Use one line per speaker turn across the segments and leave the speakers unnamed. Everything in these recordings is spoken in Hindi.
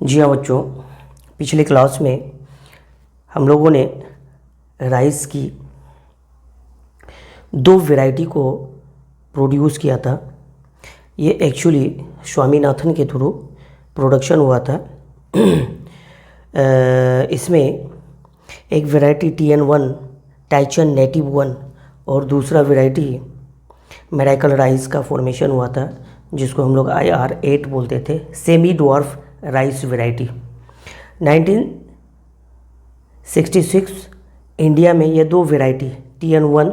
जी हाँ बच्चों, पिछले क्लास में हम लोगों ने राइस की दो वैरायटी को प्रोड्यूस किया था। ये एक्चुअली स्वामीनाथन के थ्रू प्रोडक्शन हुआ था। इसमें एक वैरायटी TN1 टाइचन नेटिव 1 और दूसरा वैरायटी मेरेकल राइस का फॉर्मेशन हुआ था, जिसको हम लोग IR8 बोलते थे, semi dwarf rice variety. 1966 India में ये दो वैरायटी TN1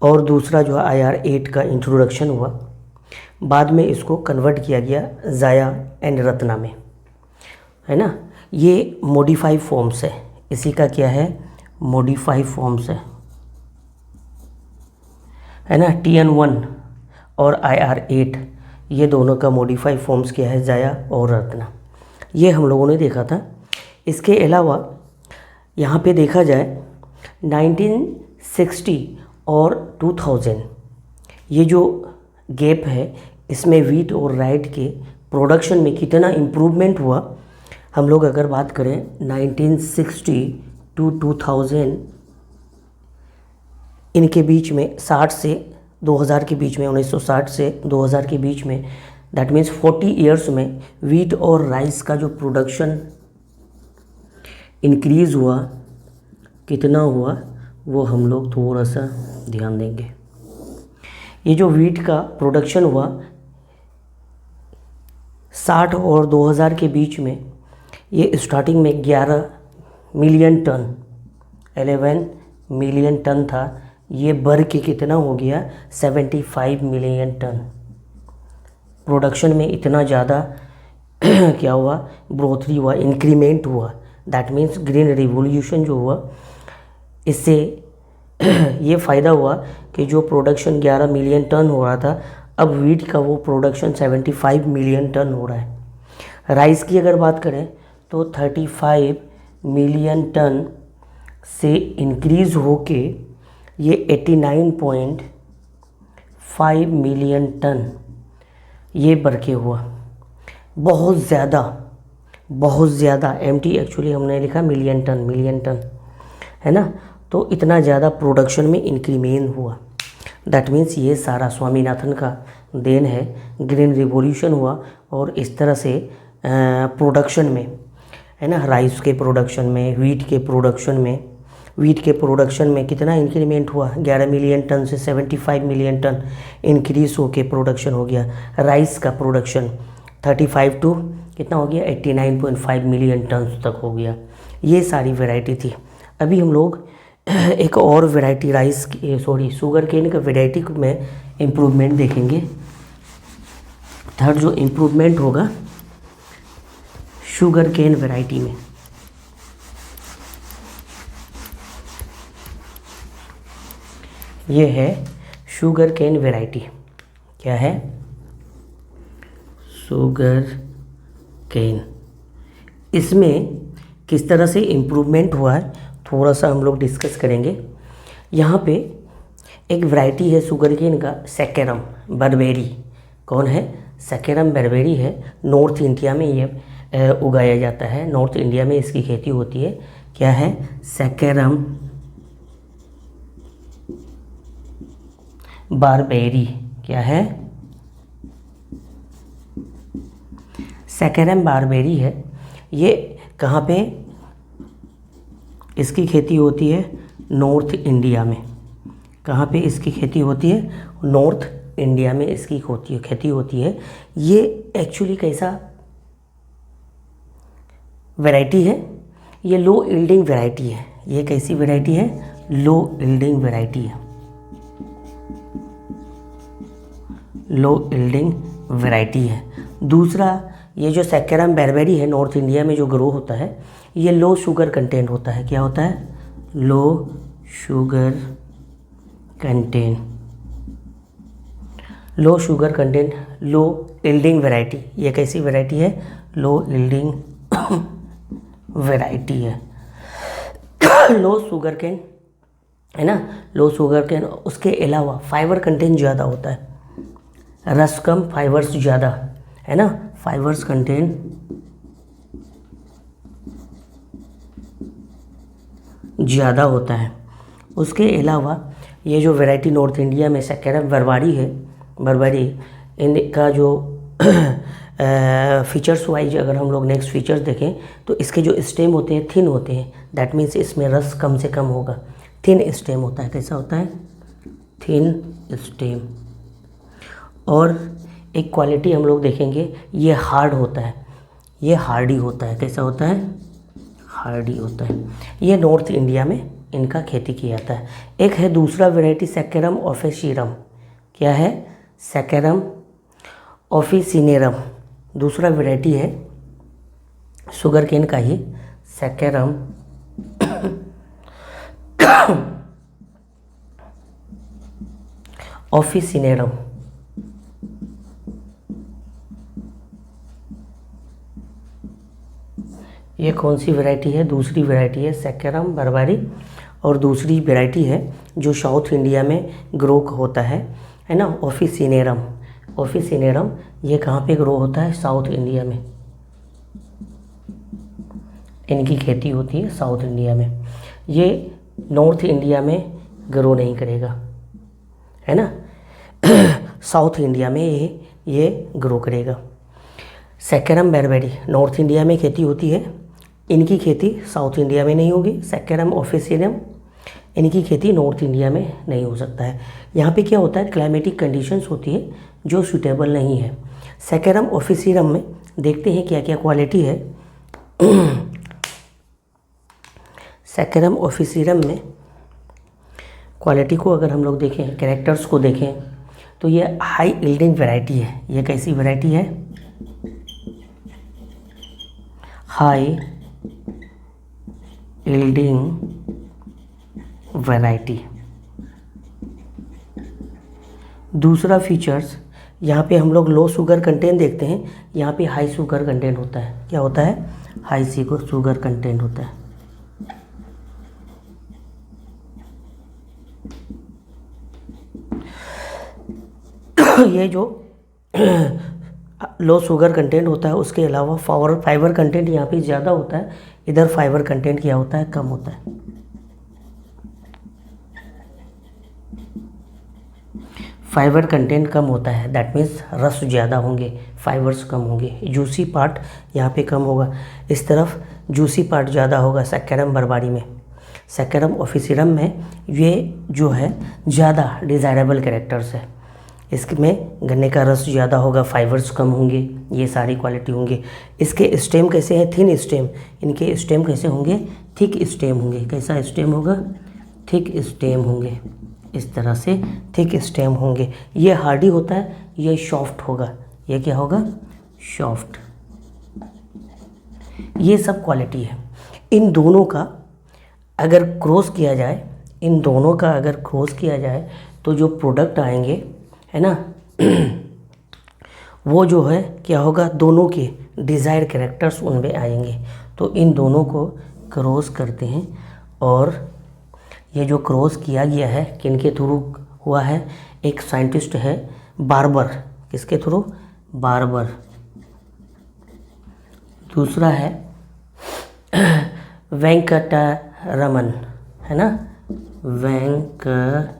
और दूसरा जो IR8 का इंट्रोडक्शन हुआ। बाद में इसको कन्वर्ट किया गया जाया एंड रत्ना में, है ना। ये मॉडिफाई फॉर्म्स है, इसी का क्या है, मॉडिफाई फॉर्म्स है ना। TN1 और IR8 ये दोनों का मॉडिफाई फॉर्म्स क्या है, जाया और रत्ना। ये हम लोगों ने देखा था। इसके अलावा यहाँ पे देखा जाए 1960 और 2000 ये जो गैप है, इसमें वीट और राइट के प्रोडक्शन में कितना इम्प्रूवमेंट हुआ। हम लोग अगर बात करें 1960 टू 2000 इनके बीच में, 60 से 2000 के बीच में, 1960 से 2000 के बीच में, दैट मीन्स 40 ईयर्स में वीट और राइस का जो प्रोडक्शन इंक्रीज़ हुआ, कितना हुआ वो हम लोग थोड़ा सा ध्यान देंगे। ये जो वीट का प्रोडक्शन हुआ 60 और 2000 के बीच में, ये स्टार्टिंग में 11 मिलियन टन 11 मिलियन टन था। ये बढ़ के कितना हो गया, 75 मिलियन टन। प्रोडक्शन में इतना ज़्यादा क्या हुआ, बढ़ोतरी हुआ, इंक्रीमेंट हुआ। दैट मीन्स ग्रीन रिवॉल्यूशन जो हुआ, इससे ये फ़ायदा हुआ कि जो प्रोडक्शन 11 मिलियन टन हो रहा था, अब वीट का वो प्रोडक्शन 75 मिलियन टन हो रहा है। राइस की अगर बात करें तो 35 मिलियन टन से इंक्रीज़ होके ये 89.5 मिलियन टन ये बढ़ के हुआ। बहुत ज़्यादा MT एक्चुअली हमने लिखा मिलियन टन है ना। तो इतना ज़्यादा प्रोडक्शन में इंक्रीमेंट हुआ। दैट मीन्स ये सारा स्वामीनाथन का देन है। ग्रीन रिवॉल्यूशन हुआ और इस तरह से प्रोडक्शन में, है ना, राइस के प्रोडक्शन में, वीट के प्रोडक्शन में कितना इंक्रीमेंट हुआ, 11 मिलियन टन से 75 मिलियन टन इंक्रीज होके प्रोडक्शन हो गया। राइस का प्रोडक्शन 35 टू कितना हो गया, 89.5 मिलियन टन तक हो गया। ये सारी वैरायटी थी। अभी हम लोग एक और वैरायटी राइस की शुगर केन का वैरायटी में इम्प्रूवमेंट देखेंगे। थर्ड जो इम्प्रूवमेंट होगा शुगर केन वैरायटी में, ये है शुगर केन वैरायटी। क्या है, शुगर केन। इसमें किस तरह से इम्प्रूवमेंट हुआ है थोड़ा सा हम लोग डिस्कस करेंगे। यहाँ पे एक वैरायटी है शुगर केन का, सैकेरम बर्बेरी। कौन है, सैकेरम बर्बेरी है। नॉर्थ इंडिया में ये उगाया जाता है, नॉर्थ इंडिया में इसकी खेती होती है। क्या है, सैकेरम बारबेरी। क्या है, सैकेरम बारबेरी है। ये कहाँ पे इसकी खेती होती है, नॉर्थ इंडिया में। कहाँ पे इसकी खेती होती है, नॉर्थ इंडिया में इसकी खेती होती है। ये एक्चुअली कैसा वैरायटी है, ये लो यील्डिंग वैरायटी है। ये कैसी वैरायटी है, लो यील्डिंग वैरायटी है, लो यील्डिंग वैरायटी है। दूसरा, ये जो सैकेरम बर्बेरी है नॉर्थ इंडिया में जो ग्रो होता है, ये लो शुगर कंटेंट होता है। क्या होता है, low sugar content, low sugar content, low yielding variety. ये कैसी वैरायटी है, लो यील्डिंग वैरायटी है। लो शुगर केन, है ना, लो शुगर केन। उसके अलावा फाइबर कंटेंट ज़्यादा होता है, रस कम फाइबर्स ज़्यादा, है ना, फाइबर्स कंटेंट ज़्यादा होता है। उसके अलावा ये जो वैरायटी नॉर्थ इंडिया में सैकरम बर्बरी इनका जो फीचर्स वाइज अगर हम लोग नेक्स्ट फीचर्स देखें तो इसके जो स्टेम होते हैं थिन होते हैं, दैट मीन्स इसमें रस कम से कम होगा। थिन स्टेम होता है, कैसा होता है? Thin stem. और एक क्वालिटी हम लोग देखेंगे, ये हार्ड होता है, ये हार्डी होता है। कैसा होता है? हार्डी होता है। ये नॉर्थ इंडिया में इनका खेती किया जाता है। एक है दूसरा वैरायटी सैकरम ऑफिसिनरम। क्या है? सैकरम ऑफिसिनेरम दूसरा वैरायटी है शुगर केन का ही, सैकरम ऑफिसिनेरम। ये कौन सी वैरायटी है? दूसरी वैरायटी है सैकरम बर्बरी, और दूसरी वैरायटी है जो साउथ इंडिया में ग्रो होता है ना, ऑफिसिनेरम। ऑफिसिनेरम ये कहाँ पे ग्रो होता है? साउथ इंडिया में। इनकी खेती होती है साउथ इंडिया में। ये नॉर्थ इंडिया में ग्रो नहीं करेगा, है ना। साउथ इंडिया में ये ग्रो करेगा। सैकरम बर्बरी नॉर्थ इंडिया में खेती होती है, इनकी खेती साउथ इंडिया में नहीं होगी। सैकरम ऑफिसिनरम इनकी खेती नॉर्थ इंडिया में नहीं हो सकता है। यहाँ पे क्या होता है? क्लाइमेटिक कंडीशंस होती है जो सूटेबल नहीं है। सैकरम ऑफिसिनरम में देखते हैं क्या क्या क्वालिटी है। सैकरम ऑफिसिनरम में क्वालिटी को अगर हम लोग देखें, कैरेक्टर्स को देखें, तो ये हाई यील्डिंग वैरायटी है। ये कैसी वैरायटी है? High yielding variety. दूसरा फीचर्स, यहाँ पे हम लोग लो शुगर कंटेंट देखते हैं, यहाँ पे हाई शुगर कंटेंट होता है। क्या होता है? हाई शुगर कंटेंट होता है। ये जो लो शुगर कंटेंट होता है, उसके अलावा फाइबर कंटेंट यहाँ पे ज़्यादा होता है, इधर फाइबर कंटेंट क्या होता है? कम होता है। फाइबर कंटेंट कम होता है, दैट मीन्स रस ज़्यादा होंगे, फाइबर्स कम होंगे, जूसी पार्ट यहाँ पे कम होगा। इस तरफ जूसी पार्ट ज़्यादा होगा सैकरम बर्बरी में। सैकरम ऑफिसिनरम में ये जो है ज़्यादा डिज़ायरेबल कैरेक्टर्स है। इसमें गन्ने का रस ज़्यादा होगा, फाइबर्स कम होंगे, ये सारी क्वालिटी होंगे। इसके स्टेम कैसे हैं? Thin stem. इनके स्टेम कैसे होंगे? थिक स्टेम होंगे। कैसा स्टेम होगा? थिक स्टेम होंगे। इस तरह से थिक स्टेम होंगे। ये हार्डी होता है, ये सॉफ्ट होगा। ये क्या होगा? सॉफ्ट। ये सब क्वालिटी है। इन दोनों का अगर क्रॉस किया जाए, तो जो प्रोडक्ट आएंगे, है ना, वो जो है क्या होगा? दोनों के डिज़ायर कैरेक्टर्स उनमें आएंगे। तो इन दोनों को क्रॉस करते हैं, और ये जो क्रॉस किया गया है किनके थ्रू हुआ है? एक साइंटिस्ट है बार्बर। किसके थ्रू? बार्बर। दूसरा है वेंकटरमन, है ना, वेंकटरमन।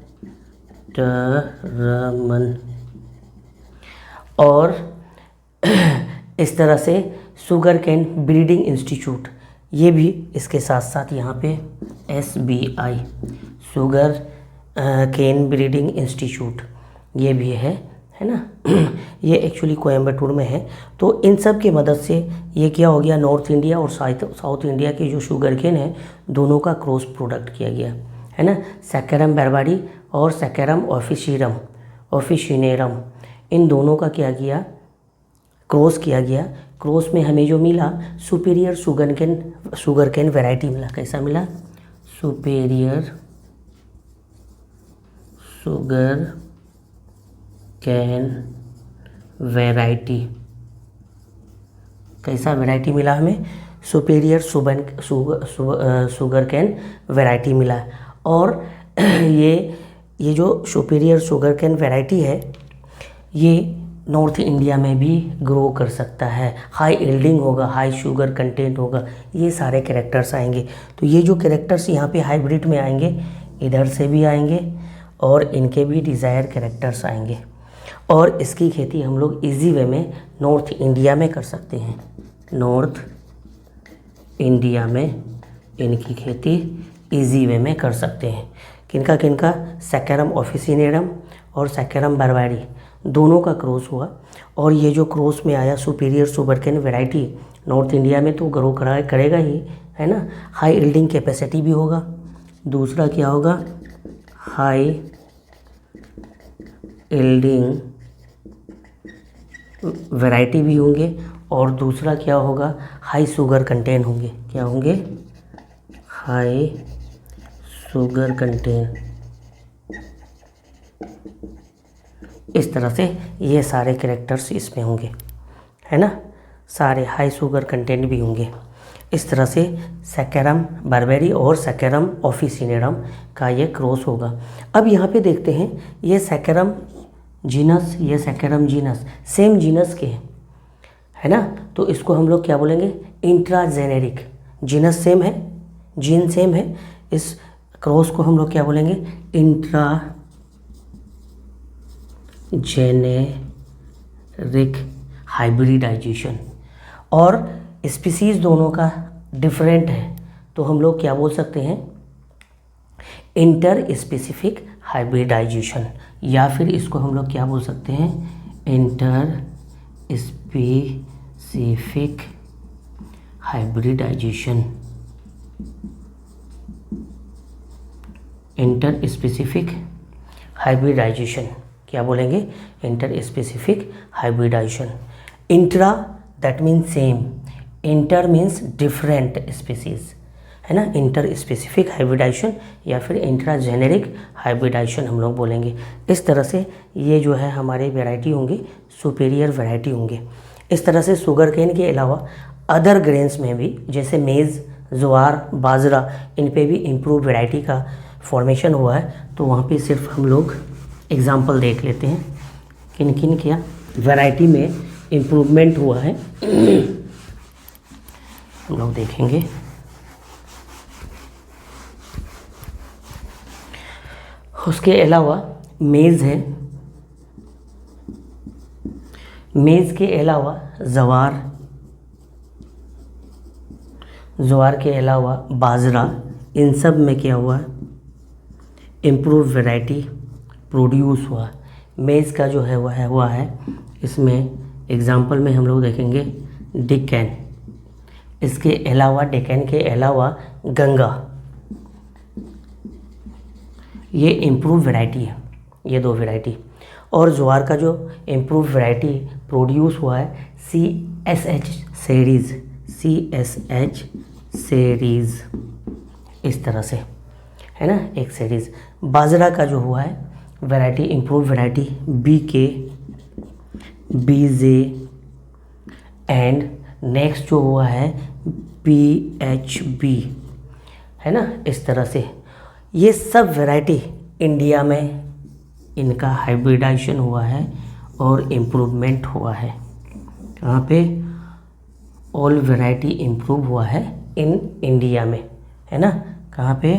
और इस तरह से शुगर कैन ब्रीडिंग इंस्टीट्यूट, ये भी इसके साथ साथ यहाँ पे SBI sugar cane breeding institute ये भी है ना। ये एक्चुअली कोयम्बटूर में है। तो इन सब की मदद से ये क्या हो गया? नॉर्थ इंडिया और साउथ इंडिया के जो शुगर केन है, दोनों का क्रॉस प्रोडक्ट किया गया, है ना। सैकरम बर्बरी और सैकरम ऑफिसिनेरम, इन दोनों का क्या किया? क्रॉस किया गया। क्रॉस में हमें जो मिला सुपीरियर शुगर केन वैरायटी मिला। कैसा मिला? Superior sugar cane variety. कैसा वैरायटी मिला हमें? सुपीरियर शुगर कैन वैरायटी मिला। और ये जो सुपीरियर शुगर कैन वैरायटी है, ये नॉर्थ इंडिया में भी ग्रो कर सकता है, हाई यील्डिंग होगा, हाई शुगर कंटेंट होगा, ये सारे कैरेक्टर्स आएंगे। तो ये जो कैरेक्टर्स यहाँ पे हाइब्रिड में आएंगे, इधर से भी आएंगे और इनके भी डिज़ायर कैरेक्टर्स आएंगे। और इसकी खेती हम लोग इजी वे में नॉर्थ इंडिया में कर सकते हैं। नॉर्थ इंडिया में इनकी खेती इजी वे में कर सकते हैं। किनका किनका? सैकरम ऑफिसिनेरम और सैकरम बर्बेरी, दोनों का क्रॉस हुआ। और ये जो क्रॉस में आया superior sugarcane variety, north India में तो ग्रो करेगा ही, है ना। हाई यील्डिंग कैपेसिटी भी होगा। दूसरा क्या होगा? हाई यील्डिंग वैरायटी भी होंगे। और दूसरा क्या होगा? हाई शुगर कंटेंट होंगे। क्या होंगे? High sugar content. इस तरह से ये सारे कैरेक्टर्स इसमें होंगे, है ना। सारे हाई शुगर कंटेंट भी होंगे। इस तरह से सैकरम बर्बेरी और सैकरम ऑफिसिनेरम का ये क्रॉस होगा। अब यहाँ पे देखते हैं, ये सैकरम जीनस, ये सैकरम जीनस सेम जीनस के हैं, है ना। तो इसको हम लोग क्या बोलेंगे? इंट्राजेनेरिक। जीनस सेम है, जीन सेम है, इस क्रॉस को हम लोग क्या बोलेंगे? इंट्राजेनेरिक हाइब्रिडाइजेशन। और स्पीसीज दोनों का डिफरेंट है, तो हम लोग क्या बोल सकते हैं? इंटर स्पेसिफिक हाइब्रिडाइजेशन, या फिर इसको हम लोग क्या बोल सकते हैं? Inter specific hybridization. Inter specific hybridization क्या बोलेंगे? Inter specific hybridization. Intra that means same, inter means different species, है ना। इंटर स्पेसिफिक हाइब्रिडाइजेशन या फिर इंट्रा जेनेरिक हाइब्रिडाइजेशन हम लोग बोलेंगे। इस तरह से ये जो है हमारे वैरायटी होंगे, सुपीरियर वैरायटी होंगे। इस तरह से शुगर केन के अलावा अदर ग्रेन्स में भी, जैसे मेज़, ज्वार, बाजरा, इन पे भी इम्प्रूव वैरायटी का फॉर्मेशन हुआ है। तो वहाँ पे सिर्फ हम लोग एग्जाम्पल देख लेते हैं, किन किन क्या वैरायटी में इम्प्रूवमेंट हुआ है हम लोग देखेंगे। उसके अलावा मेज़ है, मेज़ के अलावा ज्वार, ज्वार के अलावा बाजरा, इन सब में क्या हुआ? इम्प्रूव वैरायटी प्रोड्यूस हुआ। मेज़ का जो है वह हुआ है, इसमें एग्जाम्पल में हम लोग देखेंगे डेक्कन, इसके अलावा डेक्कन के अलावा गंगा, ये इम्प्रूव वैरायटी है, ये दो वैरायटी। और ज्वार का जो इम्प्रूव वैरायटी प्रोड्यूस हुआ है CSH सीरीज़, CSH सीरीज़, इस तरह से, है ना, एक सीरीज़। बाजरा का जो हुआ है variety, improve variety BK, BJ and next जो हुआ है PHB, है ना। इस तरह से ये सब वैरायटी इंडिया में इनका हाइब्रिडाइजेशन हुआ है और इम्प्रूवमेंट हुआ है। कहाँ पे? ऑल वैरायटी इम्प्रूव हुआ है इन इंडिया में, है ना। कहाँ पे?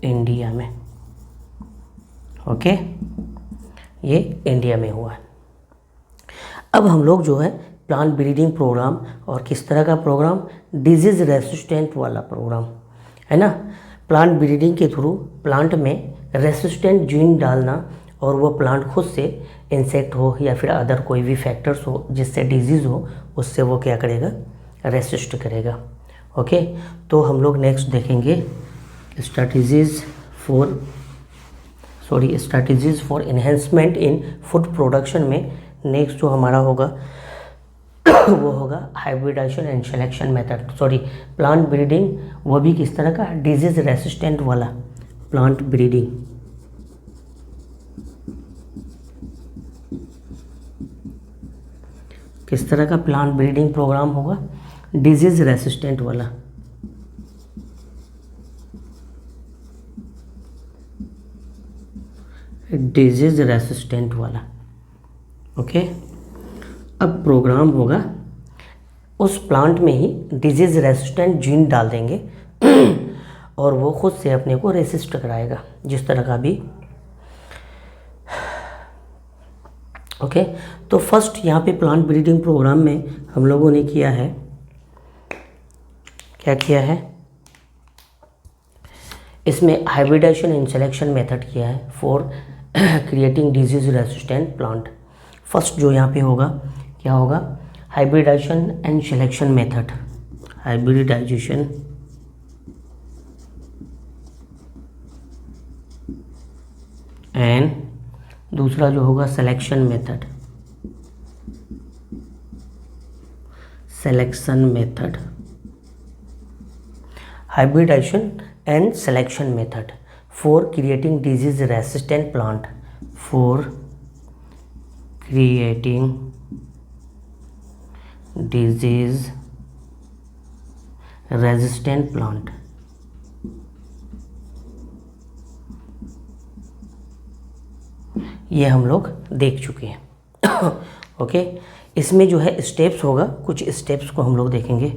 इंडिया में। ओके, ये इंडिया में हुआ है। अब हम लोग जो है प्लांट ब्रीडिंग प्रोग्राम, और किस तरह का प्रोग्राम? डिजीज रेसिस्टेंट वाला प्रोग्राम, है ना। प्लांट ब्रीडिंग के थ्रू प्लांट में रेसिस्टेंट जीन डालना, और वो प्लांट खुद से इंसेक्ट हो या फिर अदर कोई भी फैक्टर्स हो जिससे डिजीज़ हो, उससे वो क्या करेगा? रेसिस्ट करेगा। ओके, तो हम लोग नेक्स्ट देखेंगे strategies for enhancement in food production में। नेक्स्ट जो हमारा होगा वो होगा hybridization and selection method, plant breeding, वो भी किस तरह का? डिजीज रेसिस्टेंट वाला प्लांट ब्रीडिंग। किस तरह का प्लांट ब्रीडिंग प्रोग्राम होगा? डिजीज रेसिस्टेंट वाला। डिजीज रेसिस्टेंट वाला। ओके। अब प्रोग्राम होगा, उस प्लांट में ही डिजीज़ रेसिस्टेंट जीन डाल देंगे और वो खुद से अपने को रेसिस्ट कराएगा, जिस तरह का भी। ओके, तो फर्स्ट यहाँ पे प्लांट ब्रीडिंग प्रोग्राम में हम लोगों ने किया है, क्या किया है, इसमें हाइब्रिडाइजेशन एंड सिलेक्शन मेथड किया है for creating disease resistant plant. First जो यहाँ पे होगा, क्या होगा, hybridization and selection method, hybridization and दूसरा जो होगा selection method, selection method, hybridization and selection method for creating disease resistant plant, for creating disease resistant plant. ये हम लोग देख चुके हैं। ओके, इसमें जो है स्टेप्स होगा, कुछ स्टेप्स को हम लोग देखेंगे।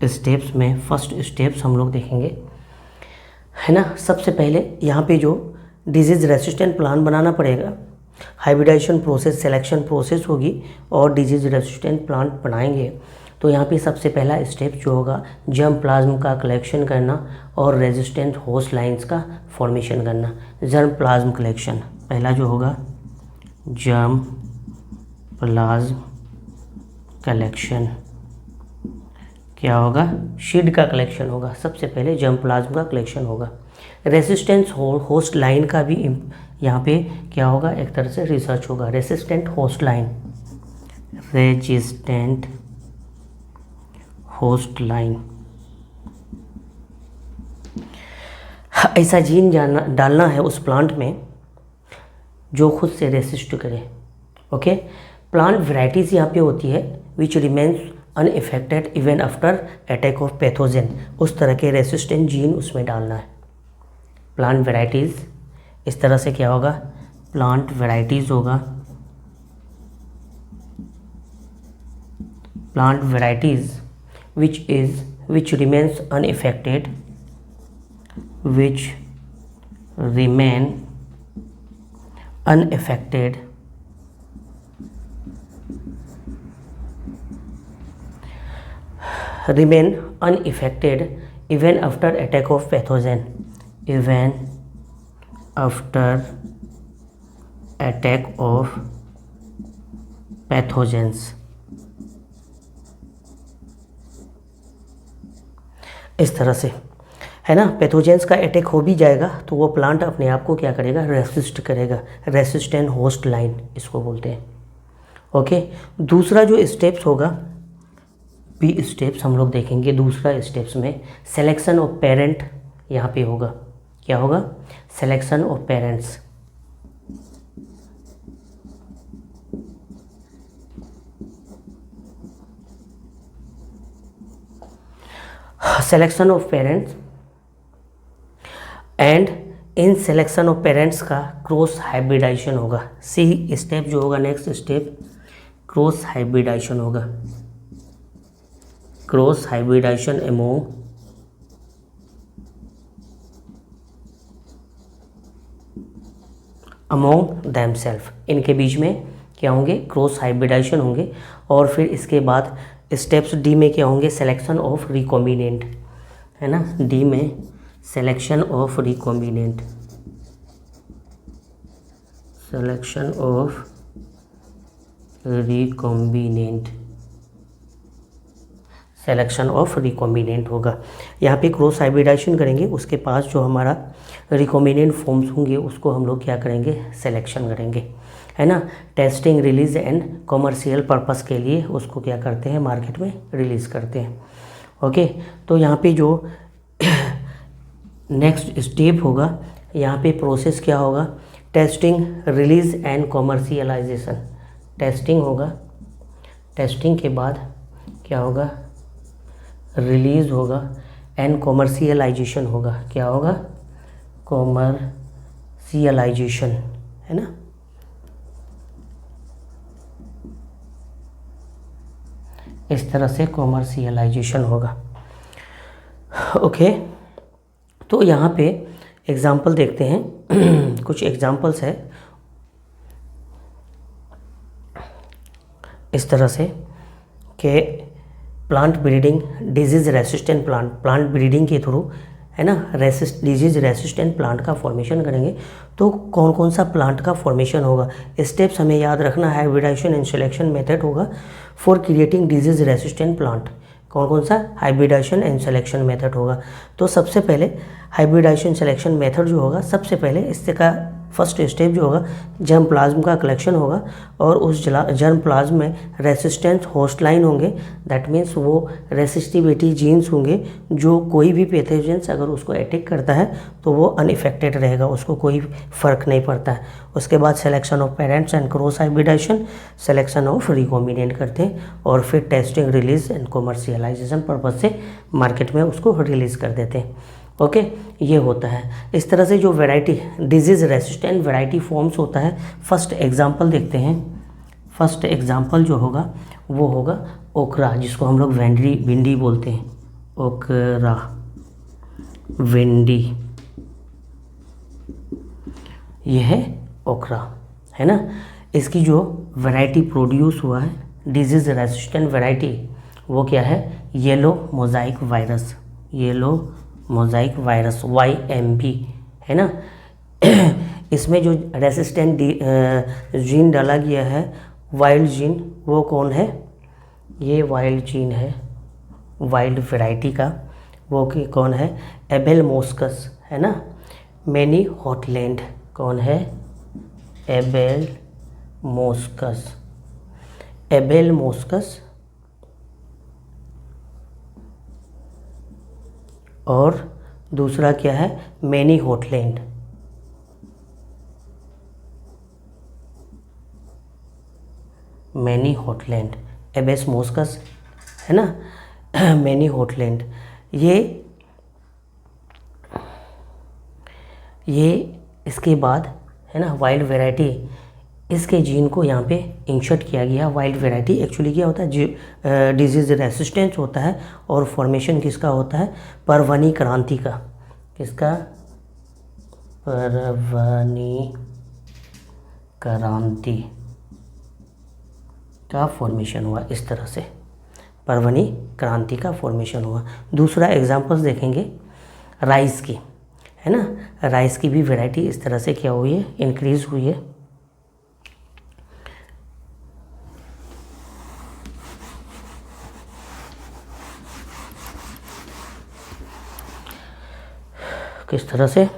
स्टेप्स में फर्स्ट स्टेप्स हम लोग देखेंगे, है ना। सबसे पहले यहाँ पे जो डिजीज़ रेसिस्टेंट प्लांट बनाना पड़ेगा, हाइब्रिडाइजेशन प्रोसेस, सिलेक्शन प्रोसेस होगी और डिजीज़ रेसिस्टेंट प्लांट बनाएंगे। तो यहाँ पे सबसे पहला स्टेप जो होगा, जर्म प्लाज्म का कलेक्शन करना और रेजिस्टेंट होस्ट लाइंस का फॉर्मेशन करना। जर्म प्लाज्म कलेक्शन पहला जो होगा, जर्म प्लाज्म कलेक्शन क्या होगा, शीड का कलेक्शन होगा। सबसे पहले जर्म प्लाज्म का कलेक्शन होगा। रेसिस्टेंस होस्ट लाइन का भी यहाँ पे क्या होगा, एक तरह से रिसर्च होगा। Resistant host line, resistant host line, ऐसा जीन डालना है उस प्लांट में जो खुद से रेसिस्ट करे। ओके, प्लांट वैराइटीज़ यहाँ पे होती है which remains unaffected even after attack of pathogen. उस तरह के रेसिस्टेंट जीन उसमें डालना है। प्लांट वैराइटीज़ इस तरह से क्या होगा, प्लांट वैराइटीज़ होगा, plant varieties which remains unaffected, which remain unaffected even after attack of pathogen, even after attack of pathogens। इस तरह से, है ना। पैथोजेंस का अटैक हो भी जाएगा तो वो प्लांट अपने आप को क्या करेगा, रेसिस्ट करेगा। रेसिस्टेंट होस्ट लाइन इसको बोलते हैं। ओके, दूसरा जो स्टेप्स होगा, बी स्टेप्स हम लोग देखेंगे। दूसरा स्टेप्स में सिलेक्शन ऑफ पेरेंट यहाँ पे होगा। क्या होगा, selection of parents. Selection of parents and in selection of parents का क्रॉस हाइब्रिडाइजेशन होगा। सी स्टेप जो होगा, नेक्स्ट स्टेप क्रॉस हाइब्रिडाइजेशन होगा। क्रॉस हाइब्रिडाइजेशन अमोंग देमसेल्फ, इनके बीच में क्या होंगे, क्रॉस हाइब्रिडाइजेशन होंगे। और फिर इसके बाद स्टेप्स डी में क्या होंगे, सिलेक्शन ऑफ रिकॉम्बिनेंट, है ना। डी में selection of recombinant, selection of recombinant, selection of recombinant होगा। यहाँ पे क्रॉस हाइब्रिडाइजेशन करेंगे, उसके पास जो हमारा रिकॉम्बिनेंट फॉर्म्स होंगे उसको हम लोग क्या करेंगे, सिलेक्शन करेंगे, है ना। Testing, release and commercial purpose के लिए उसको क्या करते हैं, मार्केट में रिलीज़ करते हैं। ओके, तो यहाँ पे जो नेक्स्ट स्टेप होगा, यहाँ पे प्रोसेस क्या होगा, testing, release and commercialisation. Testing होगा, टेस्टिंग के बाद क्या होगा, रिलीज़ होगा एंड कॉमर्शियलाइजेशन होगा। क्या होगा, कॉमर्शियलाइजेशन, है ना। इस तरह से कॉमर्शियलाइजेशन होगा। ओके, तो यहाँ पे एग्जाम्पल देखते हैं। कुछ एग्जाम्पल्स है इस तरह से कि plant breeding disease resistant plant breeding के थ्रू, है ना, डिजीज़ रेसिस्टेंट प्लांट का फॉर्मेशन करेंगे तो कौन कौन सा प्लांट का फॉर्मेशन होगा। स्टेप्स हमें याद रखना, हाइब्रिडाइजेशन एंड सिलेक्शन मेथड होगा for creating disease resistant plant. कौन कौन सा हाइब्रिडाइजेशन एंड सिलेक्शन मेथड होगा। तो सबसे पहले हाइब्रिडाइजेशन सिलेक्शन मेथड जो होगा, सबसे पहले इससे का फर्स्ट स्टेप जो होगा जर्म प्लाज्म का कलेक्शन होगा और उस जर्म प्लाज्म में रेसिस्टेंस होस्ट लाइन होंगे। दैट मीन्स वो रेसिस्टिविटी जीन्स होंगे जो कोई भी पैथोजेंस अगर उसको अटैक करता है तो वो अनइफेक्टेड रहेगा, उसको कोई फ़र्क नहीं पड़ता है। उसके बाद selection of parents and cross hybridization, selection of recombinant करते हैं और फिर testing, release and commercialization purpose से मार्केट में उसको रिलीज़ कर देते हैं। ओके, ये होता है। इस तरह से जो variety disease resistant variety forms होता है। फर्स्ट एग्जांपल देखते हैं। फर्स्ट एग्जांपल जो होगा वो होगा ओकरा, जिसको हम लोग भिंडी बोलते हैं। ओकरा, भिंडी, ये है ओकरा, है ना। इसकी जो वैरायटी प्रोड्यूस हुआ है डिजीज़ रेसिस्टेंट वैरायटी, वो क्या है, yellow mosaic virus. Yellow mosaic virus YMV, है ना। इसमें जो रेसिस्टेंट जीन डाला गया है, वाइल्ड जीन, वो कौन है, ये वाइल्ड जीन है वाइल्ड वैरायटी का, वो कि कौन है, एबेल मोस्कस, है ना। मैनी हॉटलैंड कौन है, एबेल मोस्कस, एबेल मोस्कस। और दूसरा क्या है, मैनी हॉटलैंड। मैनी हॉटलैंड, एबेस मोस्कस, है ना, मैनी हॉटलैंड। ये इसके बाद, है ना, वाइल्ड वैरायटी, इसके जीन को यहाँ पे इंसर्ट किया गया। वाइल्ड वैरायटी एक्चुअली क्या होता है, डिजीज़ रेसिस्टेंस होता है और फॉर्मेशन किसका होता है, परवनी क्रांति का। किसका, परवनी क्रांति का फॉर्मेशन हुआ। इस तरह से परवनी क्रांति का फॉर्मेशन हुआ। दूसरा एग्जांपल्स देखेंगे राइस की, है ना। राइस की भी वैरायटी इस तरह से क्या हुई है, इंक्रीज़ हुई है। किस तरह से,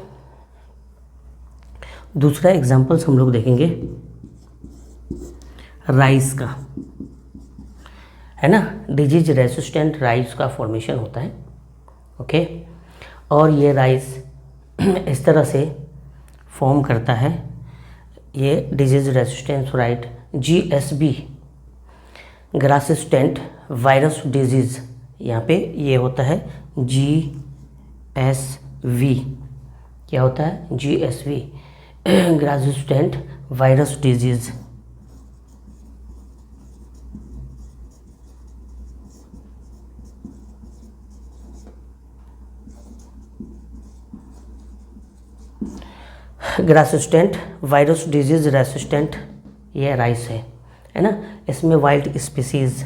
दूसरा एग्जांपल्स हम लोग देखेंगे राइस का, है ना। डिजीज रेसिस्टेंट राइस का फॉर्मेशन होता है। ओके, और ये राइस इस तरह से फॉर्म करता है, ये disease resistant right GSB, grassy stunt virus disease. यहाँ पे ये होता है GSV, क्या होता है, GSV, grassy stunt virus disease. Grassy stunt virus disease resistant, ये राइस है ना। इसमें वाइल्ड स्पीसीज़,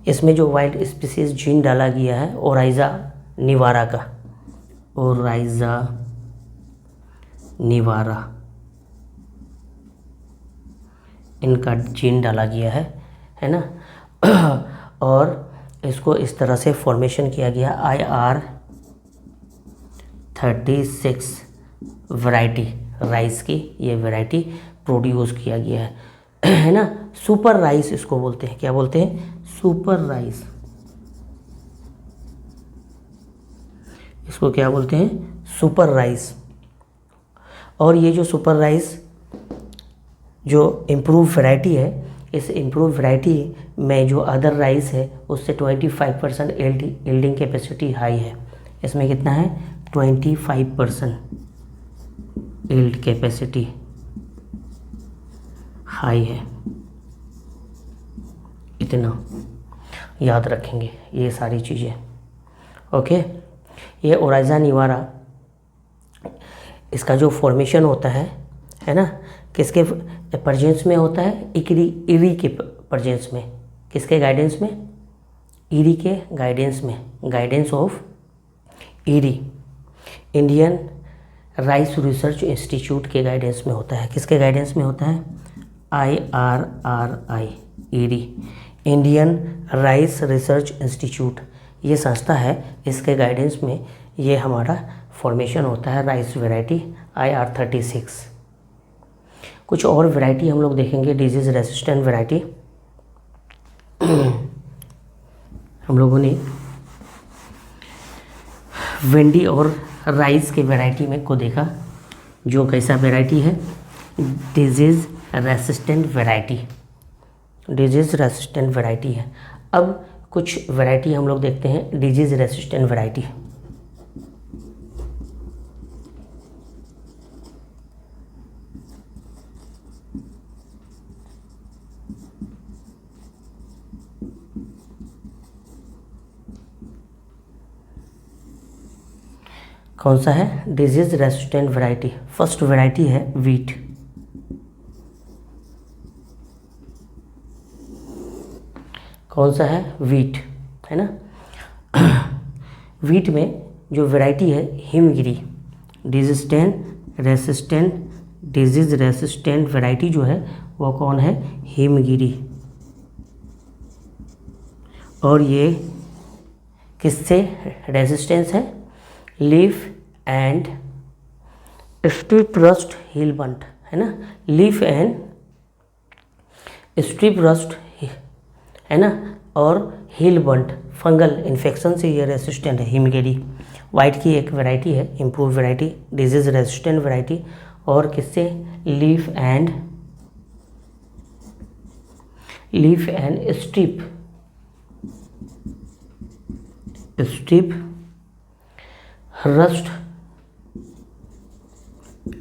इसमें जो वाइल्ड स्पीसीज़ जीन डाला गया है ओराइज़ा निवारा का, ओराइज़ा निवारा, इनका जीन डाला गया है ना। और इसको इस तरह से फॉर्मेशन किया गया IR36 वैरायटी राइस की, ये वैरायटी प्रोड्यूस किया गया है ना। सुपर राइस इसको बोलते हैं, क्या बोलते हैं, सुपर राइस। इसको क्या बोलते हैं, सुपर राइस। और ये जो सुपर राइस जो इम्प्रूव वैरायटी है, इस इम्प्रूव वैरायटी में जो अदर राइस है उससे 25% यील्डिंग कैपेसिटी हाई है। इसमें कितना है, 25% यील्ड कैपेसिटी हाई है। इतना याद रखेंगे ये सारी चीज़ें। ओके, ये ओराइज़ा निवारा, इसका जो फॉर्मेशन होता है ना, किसके प्रजेंस में होता है? इरी के प्रजेंस में। किसके गाइडेंस में? इरी के गाइडेंस में, guidance of eri, Indian rice research institute के गाइडेंस में होता है। किसके गाइडेंस में होता है? IRRI, eri, Indian rice research institute, ये संस्था है, इसके गाइडेंस में ये हमारा फॉर्मेशन होता है राइस वैरायटी IR36। कुछ और वैरायटी हम लोग देखेंगे, डिजीज़ रेसिस्टेंट वैरायटी। हम लोगों ने वेंडी और राइस के वैरायटी में को देखा, जो कैसा वैरायटी है? Disease resistant variety, disease resistant variety है। अब कुछ वैरायटी हम लोग देखते हैं डिजीज़ रेसिस्टेंट वैरायटी। कौन सा है? Disease resistant variety. First variety है वीट। कौन सा है? वीट, है ना। वीट में जो वैरायटी है हिमगिरी, डिजीज़ रेसिस्टेंट वैरायटी जो है वो कौन है? हिमगिरी। और ये किससे रेजिस्टेंस है? लीफ एंड स्ट्रिप रस्ट हिलबंट, है ना। लीफ एंड स्ट्रिप रस्ट, है ना, और हिलबंट फंगल इन्फेक्शन से ये रेसिस्टेंट है हिमगिरी। वाइट की एक वैरायटी है, improve variety, disease resistant variety, और किससे? Leaf and strip rust,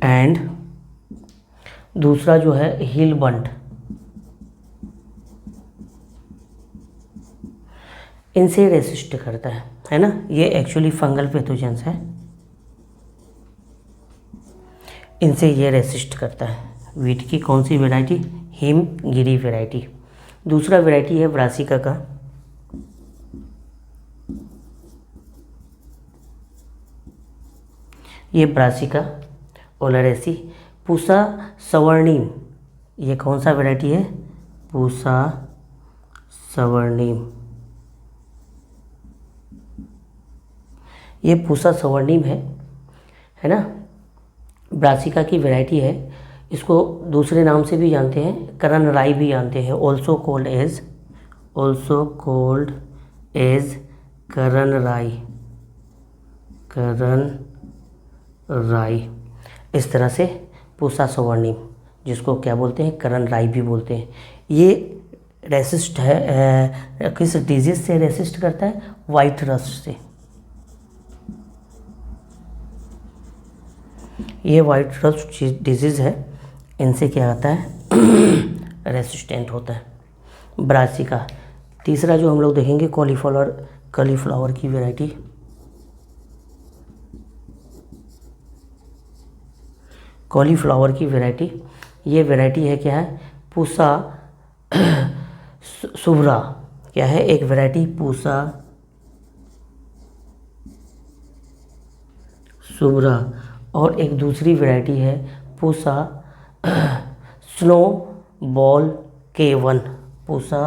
and दूसरा जो है हिलबंट। इनसे रेसिस्ट करता है ना। ये एक्चुअली फंगल पैथोजेंस है, इनसे ये रेसिस्ट करता है। वीट की कौन सी वैरायटी? हिमगिरी वैरायटी। दूसरा वैरायटी है ब्रासिका का। ये ब्रासिका ओलेरेसी। पूसा सवर्णिम, ये कौन सा वैरायटी है? पूसा सवर्णिम। ये पूसा सवर्णिम है ना, ब्रासिका की वैरायटी है। इसको दूसरे नाम से भी जानते हैं, करण राई भी जानते हैं, ऑल्सो कोल्ड एज करण राई। इस तरह से पूसा सवर्णिम, जिसको क्या बोलते हैं? करण राई भी बोलते हैं। ये रेसिस्ट है, किस डिजीज से रेसिस्ट करता है? वाइट रस्ट से। ये वाइट रस्ट डिजीज़ है, इनसे क्या होता है? रेसिस्टेंट होता है ब्रासिका। तीसरा जो हम लोग देखेंगे कॉलीफ्लावर की वैरायटी। कॉलीफ्लावर की वैरायटी, ये वैरायटी है क्या है? पूसा सुभ्रा। क्या है? एक वैरायटी पूसा सुभ्रा, और एक दूसरी वैरायटी है Pusa snow ball K1। Pusa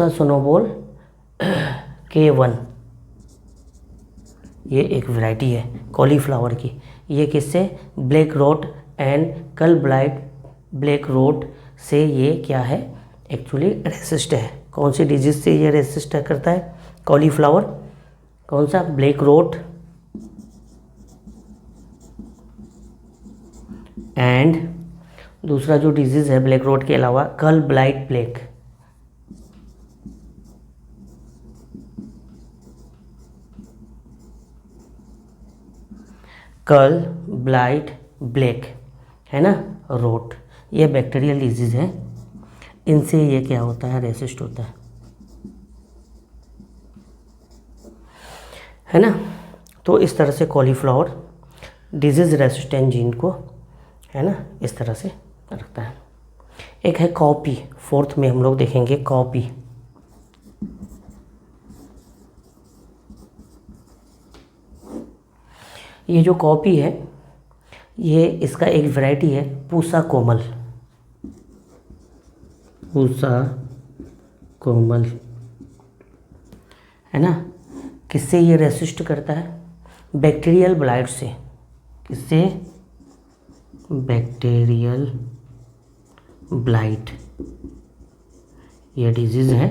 snow ball K1, ये एक वैरायटी है कॉलीफ्लावर की। ये किससे? ब्लैक रोट एंड कल ब्लाइट ब्लैक रोट से ये क्या है? एक्चुअली रेसिस्ट है। कौन सी डिजीज से ये रेसिस्ट करता है? कॉलीफ्लावर। कौन सा? ब्लैक रोट एंड दूसरा जो डिजीज है ब्लैक रोट के अलावा कल ब्लाइट प्लेग। कल ब्लाइट ब्लैक, है ना, रोट, ये बैक्टीरियल डिजीज़ है, इनसे ये क्या होता है, रेसिस्ट होता है ना। तो इस तरह से कॉलीफ्लावर डिजीज़ रेसिस्टेंट जीन को, है ना, इस तरह से रखता है। एक है कॉपी, फोर्थ में हम लोग देखेंगे कॉपी। ये जो कॉपी है, ये इसका एक वैरायटी है पूसा कोमल, पूसा कोमल, है ना। किससे ये रेसिस्ट करता है, बैक्टीरियल ब्लाइट से। किससे, बैक्टीरियल ब्लाइट, ये डिजीज़ है,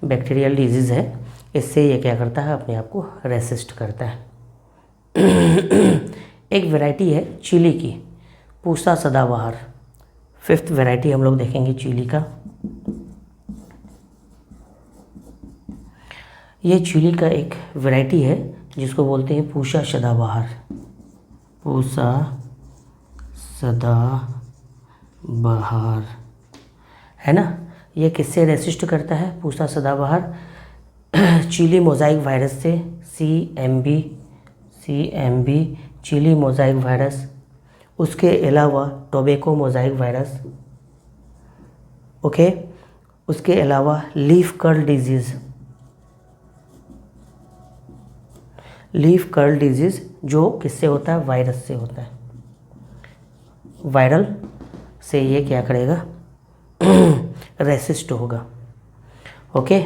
बैक्टीरियल डिजीज़ है, इससे ये क्या करता है, अपने आप को रेसिस्ट करता है। एक वैरायटी है चिली की, पूसा सदाबहार, फिफ्थ वैरायटी हम लोग देखेंगे चिली का। ये चिली का एक वैरायटी है जिसको बोलते हैं पूसा सदाबहार, पूसा सदाबहार, है ना। ये किससे रेसिस्ट करता है, पूसा सदाबहार, चिली मोज़ाइक वायरस से, CMV चिली मोज़ाइक वायरस, उसके अलावा टोबैको मोज़ाइक वायरस, ओके, उसके अलावा leaf curl disease, leaf curl disease जो किससे होता है, वायरस से होता है, वायरल से ये क्या करेगा, रेसिस्ट होगा, ओके।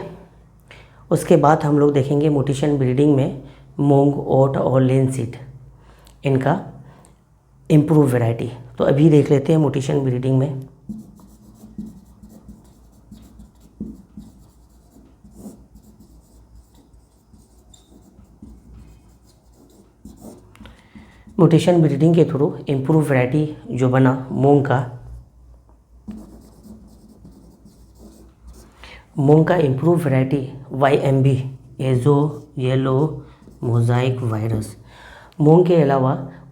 उसके बाद हम लोग देखेंगे म्यूटेशन ब्रीडिंग में मूंग, ओट और लिनसीड, इनका इम्प्रूव वैरायटी। तो अभी देख लेते हैं म्यूटेशन ब्रीडिंग में। म्यूटेशन ब्रीडिंग के थ्रू इम्प्रूव वैरायटी जो बना मूंग का इम्प्रूव वैरायटी YMB, एजो येलो मोज़ाइक वायरस। मूंग के अलावा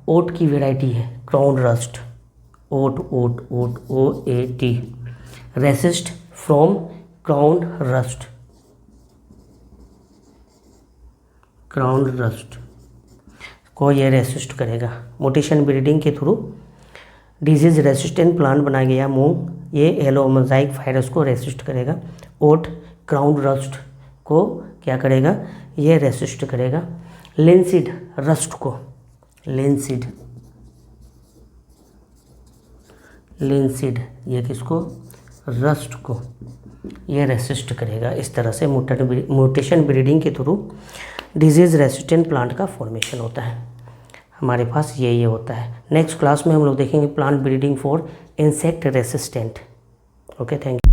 ओट की वैरायटी है crown rust, oat OAT, resist from crown rust को ये रेसिस्ट करेगा। म्यूटेशन ब्रीडिंग के थ्रू डिजीज़ रेसिस्टेंट प्लांट बना गया मूंग, ये येलो मोज़ाइक वायरस को रेसिस्ट करेगा। ओट क्राउन रस्ट को क्या करेगा, ये रेसिस्ट करेगा। लिनसीड रस्ट को, लिनसीड ये किसको, रस्ट को ये रेसिस्ट करेगा। इस तरह से म्यूटेशन ब्रीडिंग के थ्रू डिजीज़ रेसिस्टेंट प्लांट का फॉर्मेशन होता है। हमारे पास ये होता है। नेक्स्ट क्लास में हम लोग देखेंगे plant breeding for insect resistant. Okay, thank you.